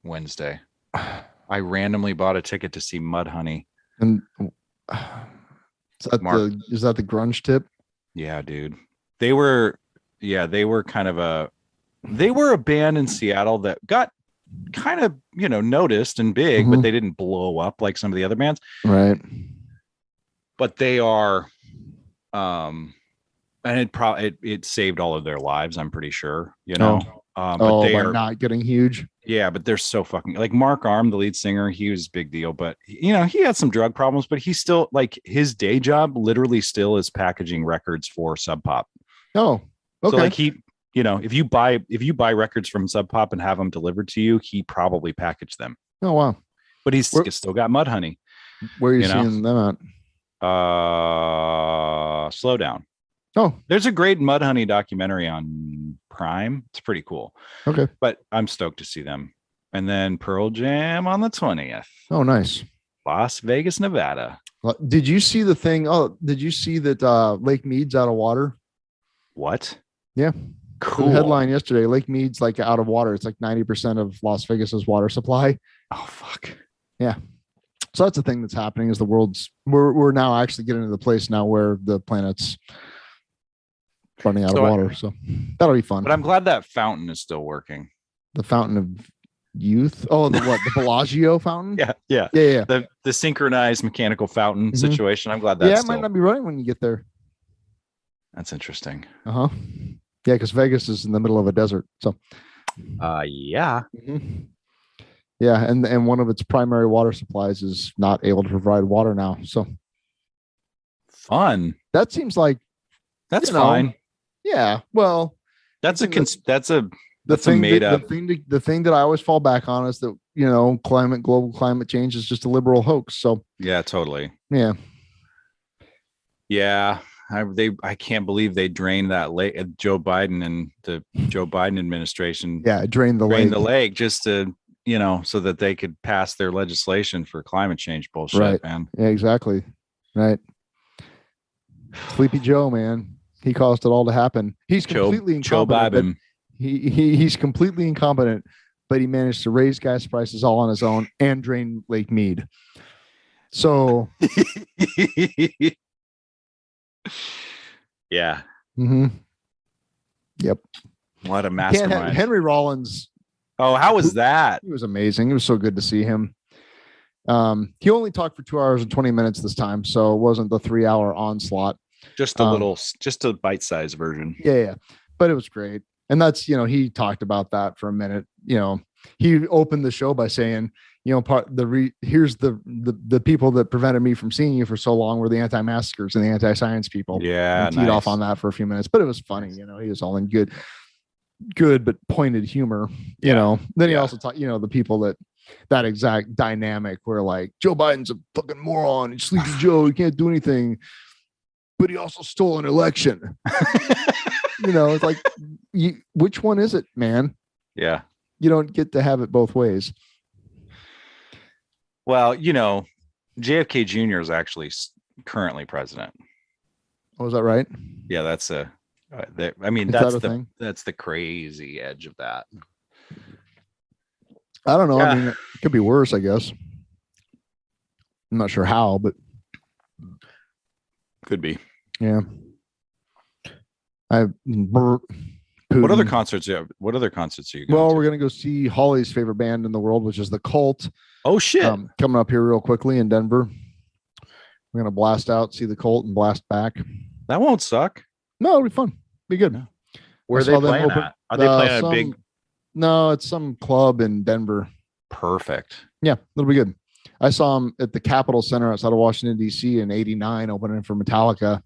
Wednesday. I randomly bought a ticket to see Mudhoney. And is that the grunge tip? Yeah, dude. They were kind of they were a band in Seattle that got kind of, noticed and big, but they didn't blow up like some of the other bands. Right. But they are And it saved all of their lives, I'm pretty sure, but they by are not getting huge. Yeah, but they're so fucking like Mark Arm, the lead singer. He was a big deal, but he had some drug problems, but he still like his day job literally still is packaging records for Sub Pop. Oh, okay. So like if you buy records from Sub Pop and have them delivered to you, he probably packaged them. Oh, wow. But he's still got Mudhoney. Where are you seeing them at? Slow Down. Oh, there's a great Mudhoney documentary on Prime. It's pretty cool. Okay. But I'm stoked to see them. And then Pearl Jam on the 20th. Oh, nice. Las Vegas, Nevada. Did you see the thing? Oh, did you see that Lake Mead's out of water? What? Yeah. Cool. The headline yesterday, Lake Mead's like out of water. It's like 90% of Las Vegas's water supply. Oh, fuck. Yeah. So that's the thing that's happening is we're now actually getting to the place now where the planet's running out of water. So that'll be fun. But I'm glad that fountain is still working. The fountain of youth. Oh, the Bellagio fountain? Yeah. The synchronized mechanical fountain situation. I'm glad that it might not be running when you get there. That's interesting. Yeah, because Vegas is in the middle of a desert. So yeah. Mm-hmm. Yeah, and one of its primary water supplies is not able to provide water now. So fun. That seems like that's fine. Yeah. Well, the thing that I always fall back on is that, global climate change is just a liberal hoax. So yeah, totally. Yeah. Yeah. I can't believe they drained that lake. Joe Biden and the Joe Biden administration. Yeah. Drained the lake just to, so that they could pass their legislation for climate change bullshit, right. Man. Yeah, exactly. Right. Sleepy Joe, man. He caused it all to happen. He's completely incompetent. He's completely incompetent, but he managed to raise gas prices all on his own and drain Lake Mead. So, yeah. Mm-hmm. Yep. What a mastermind. Henry Rollins. Oh, how was that? He was amazing. It was so good to see him. He only talked for 2 hours and 20 minutes this time, so it wasn't the 3-hour onslaught. Just a bite-sized version. Yeah. But it was great. And that's, he talked about that for a minute. He opened the show by saying, here's the people that prevented me from seeing you for so long were the anti-maskers and the anti-science people. Yeah. And teed off on that for a few minutes, but it was funny. He was all in good, but pointed humor, Then he also talked, the people that exact dynamic where like Joe Biden's a fucking moron. He's Sleepy Joe. He can't do anything. But he also stole an election. It's like, which one is it, man? Yeah. You don't get to have it both ways. Well, JFK Jr. is actually currently president. Oh, is that right? Yeah, that's that's the crazy edge of that. I don't know. Yeah. I mean, it could be worse, I guess. I'm not sure how, but could be. Yeah. What other concerts are you going Well, to? we're going to go see Holly's favorite band in the world, which is The Cult. Oh, shit. Coming up here real quickly in Denver. We're going to blast out, see The Cult, and blast back. That won't suck. No, it'll be fun. Be good. Where are they playing at? Are they playing at a big... No, it's some club in Denver. Perfect. Yeah, it'll be good. I saw him at the Capitol Center outside of Washington, D.C. in '89, opening for Metallica.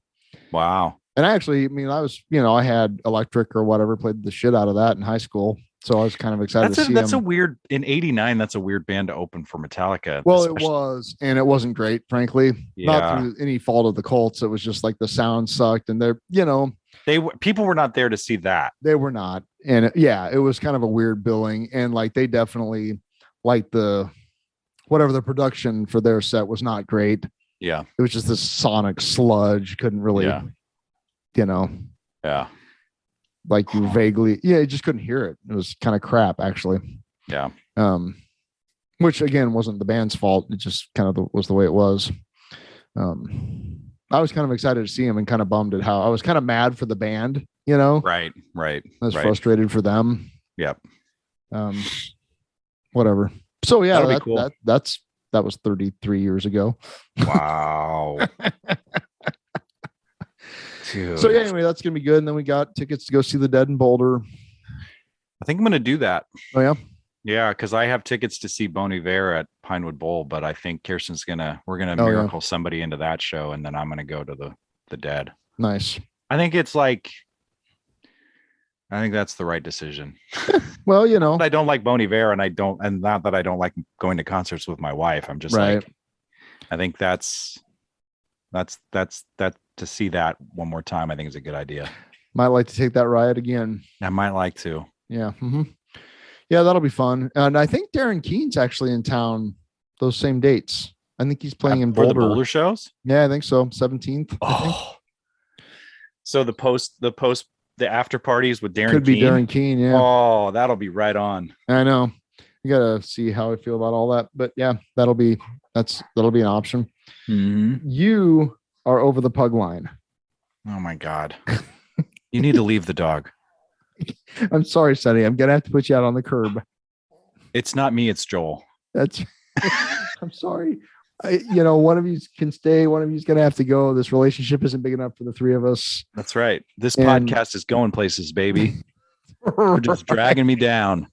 Wow. And actually, I was, I had electric or whatever, played the shit out of that in high school. So I was kind of excited to see that's a weird, in '89, that's a weird band to open for Metallica. Well, it was, and it wasn't great, frankly. Yeah. Not through any fault of the Colts. It was just like the sound sucked and people were not there to see that. They were not. And it was kind of a weird billing. And like, they definitely whatever the production for their set was not great. Yeah. It was just this sonic sludge. Couldn't really, Yeah. Like you vaguely, you just couldn't hear it. It was kind of crap, actually. Yeah. Which again wasn't the band's fault. It just kind of was the way it was. I was kind of excited to see him and kind of bummed at how I was kind of mad for the band, Right. I was frustrated for them. Yep. Whatever. So yeah, that'll be cool. That was 33 years ago. Wow. Dude. So yeah, anyway, that's gonna be good. And then we got tickets to go see the Dead in Boulder. I think I'm going to do that. Oh yeah. Yeah, because I have tickets to see Bon Iver at Pinewood Bowl, but I think Kirsten's we're gonna miracle somebody into that show, and then I'm gonna go to the Dead. Nice. I think that's the right decision. Well, you know, I don't like Bon Iver, and not that I don't like going to concerts with my wife. I'm just right. like, I think that's to see that one more time. I think is a good idea. Might like to take that ride again. I might like to. Yeah. Mm-hmm. Yeah, that'll be fun. And I think Darren Keen's actually in town those same dates. I think he's playing in Boulder. For the Boulder shows? Yeah, I think so. 17th. Oh. So the after parties with Darren Could be Darren Keen, yeah. Oh, that'll be right on. I know. You gotta see how I feel about all that. But yeah, that'll be an option. Mm-hmm. You are over the pug line. Oh my God. You need to leave the dog. I'm sorry, Sunny. I'm gonna have to put you out on the curb. It's not me, it's Joel. I'm sorry. One of you can stay, one of you's gonna have to go. This relationship isn't big enough for the three of us. That's right. This podcast is going places, baby. You're just dragging me down.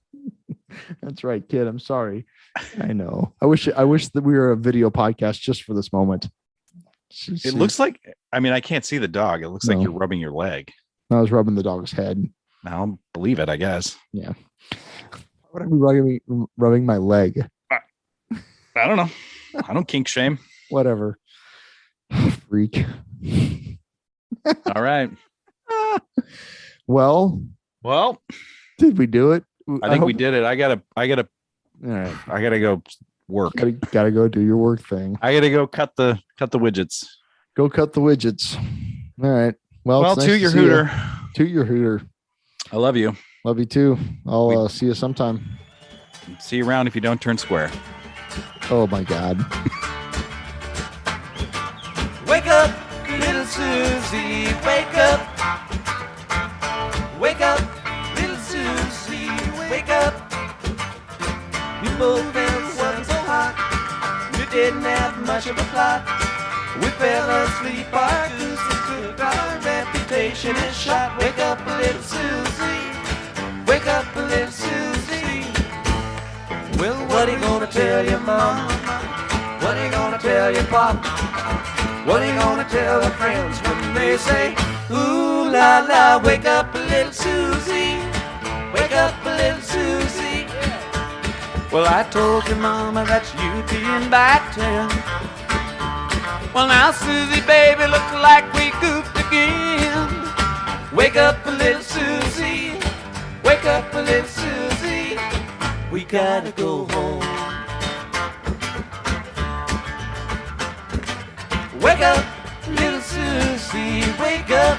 That's right, kid. I'm sorry. I know. I wish that we were a video podcast just for this moment. It looks like, I can't see the dog. It looks like you're rubbing your leg. I was rubbing the dog's head. I'll believe it, I guess. Yeah. Why would I be rubbing my leg? I don't know. I don't kink shame. Whatever. Freak. All right. Well, did we do it? I think we did it. I gotta all right. I gotta go work. Gotta go do your work thing. I gotta go cut the widgets. Go cut the widgets. All right. Well, toot your hooter. Toot your hooter. I love you. Love you too. I'll see you sometime. See you around if you don't turn square. Oh my God. Wake up, little Susie, wake up. Wake up, little Susie, wake up. We both felt wasn't so hot. We didn't have much of a plot. We fell asleep, our gooses cooked, our reputation is shot. Wake up, little Susie, wake up, little Susie. Well, what are you gonna tell your mom? What are you gonna tell your pop? What are you gonna tell your friends when they say, ooh la la, wake up, little Susie, wake up, little Susie. Well, I told your mama that you'd be in back town. Well, now, Susie, baby, looks like we goofed again. Wake up, little Susie, wake up, little Susie. We gotta go home. Wake up, little Susie, wake up.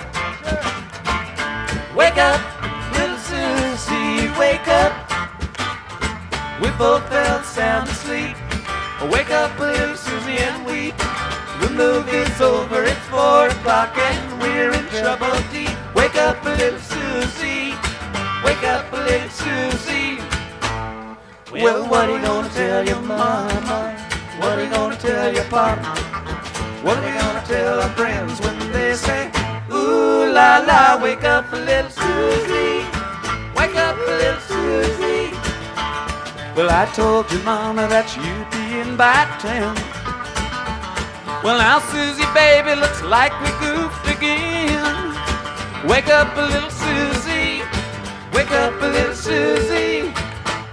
Wake up, little Susie, wake up. We both fell sound asleep. Wake up, little Susie, and weep. The movie's over, it's 4 o'clock and we're in trouble deep. Wake up, little Susie, wake up, little Susie. Well, what are you gonna tell your mama? What are you gonna tell your papa? What are we gonna tell our friends when they say, ooh la la, wake up, little Susie, wake up, little Susie. Well, I told your mama that you'd be in back town. Well, now, Susie, baby, looks like we goofed again. Wake up, little Susie, wake up, little Susie.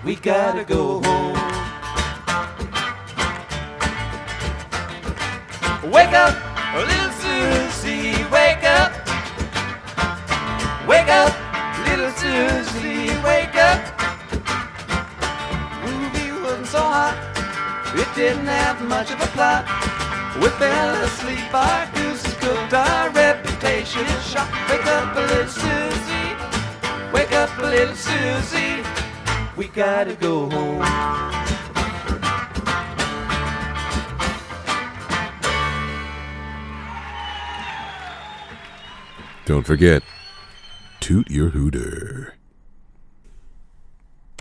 We gotta go home. Wake up, little Susie, wake up. Wake up, little Susie, wake up. Movie wasn't so hot, it didn't have much of a plot. We fell asleep, our gooses cooked, our reputation is shot. Wake up, little Susie, wake up, little Susie. We gotta go home. Don't forget, toot your hooter.